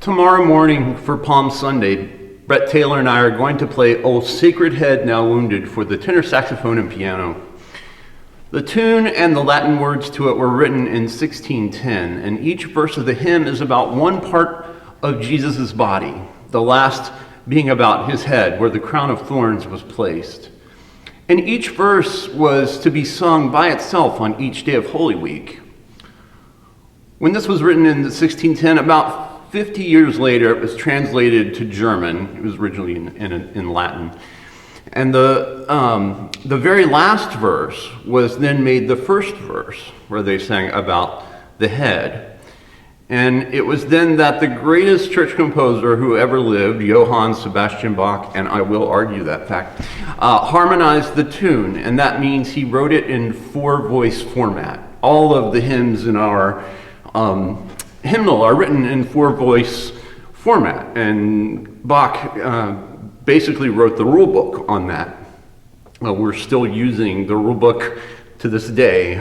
Tomorrow morning for Palm Sunday, Brett Taylor and I are going to play "O Sacred Head Now Wounded" for the tenor saxophone and piano. The tune and the Latin words to it were written in 1610, and each verse of the hymn is about one part of Jesus' body, the last being about his head, where the crown of thorns was placed. And each verse was to be sung by itself on each day of Holy Week. When this was written in 1610, about 50 years later, it was translated to German. It was originally in Latin. And the very last verse was then made the first verse, where they sang about the head. And it was then that the greatest church composer who ever lived, Johann Sebastian Bach, and I will argue that fact, harmonized the tune. And that means he wrote it in four-voice format. All of the hymns in our hymnal are written in four-voice format, and Bach basically wrote the rule book on that. We're still using the rule book to this day,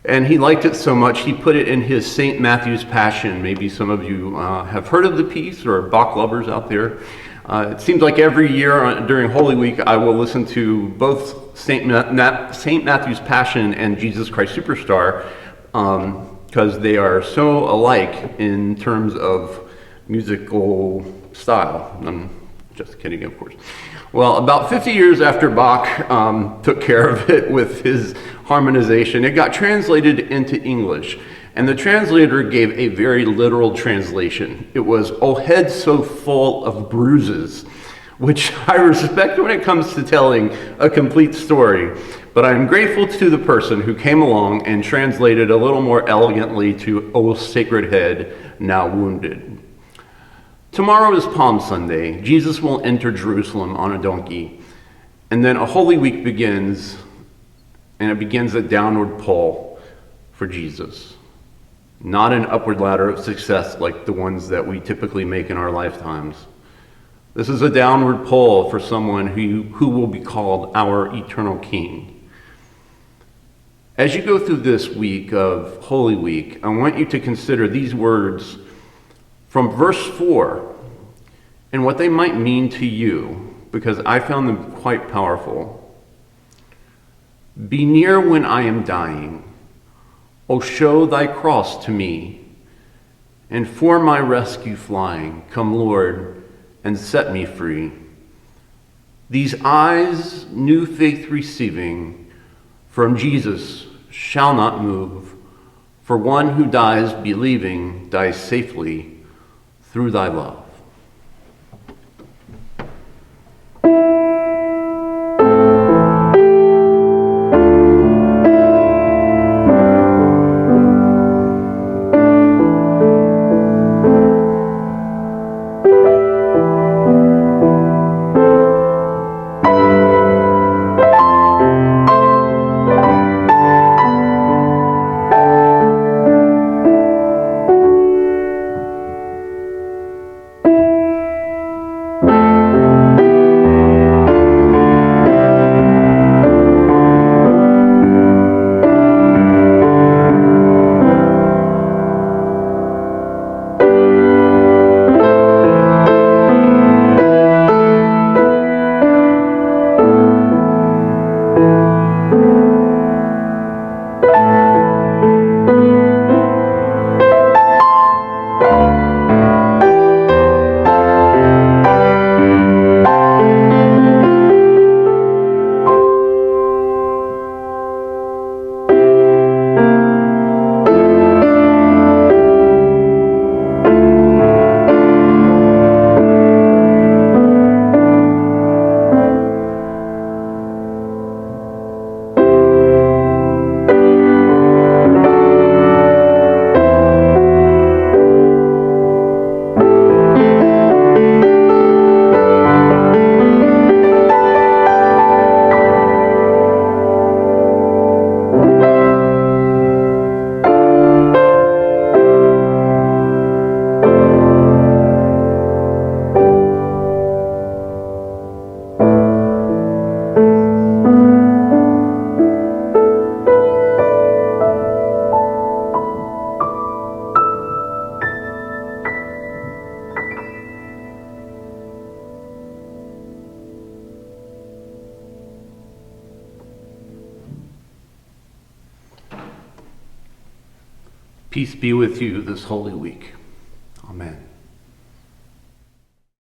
and he liked it so much he put it in his St. Matthew's Passion. Maybe some of you have heard of the piece, or Bach lovers out there. It seems like every year during Holy Week I will listen to both St. Matthew's Passion and Jesus Christ Superstar, because they are so alike in terms of musical style. I'm just kidding, of course. Well, about 50 years after Bach took care of it with his harmonization, it got translated into English. And the translator gave a very literal translation. It was, "O head so full of bruises," which I respect when it comes to telling a complete story. But I'm grateful to the person who came along and translated a little more elegantly to "O Sacred Head Now Wounded." Tomorrow is Palm Sunday. Jesus will enter Jerusalem on a donkey. And then a Holy Week begins, and it begins a downward pull for Jesus. Not an upward ladder of success like the ones that we typically make in our lifetimes. This is a downward pull for someone who will be called our eternal King. As you go through this week of Holy Week, I want you to consider these words from verse 4 and what they might mean to you, because I found them quite powerful. "Be near when I am dying. O show thy cross to me, and for my rescue flying, come, Lord, and set me free. These eyes, new faith receiving, from Jesus shall not move, for one who dies believing dies safely through thy love." Peace be with you this Holy Week. Amen.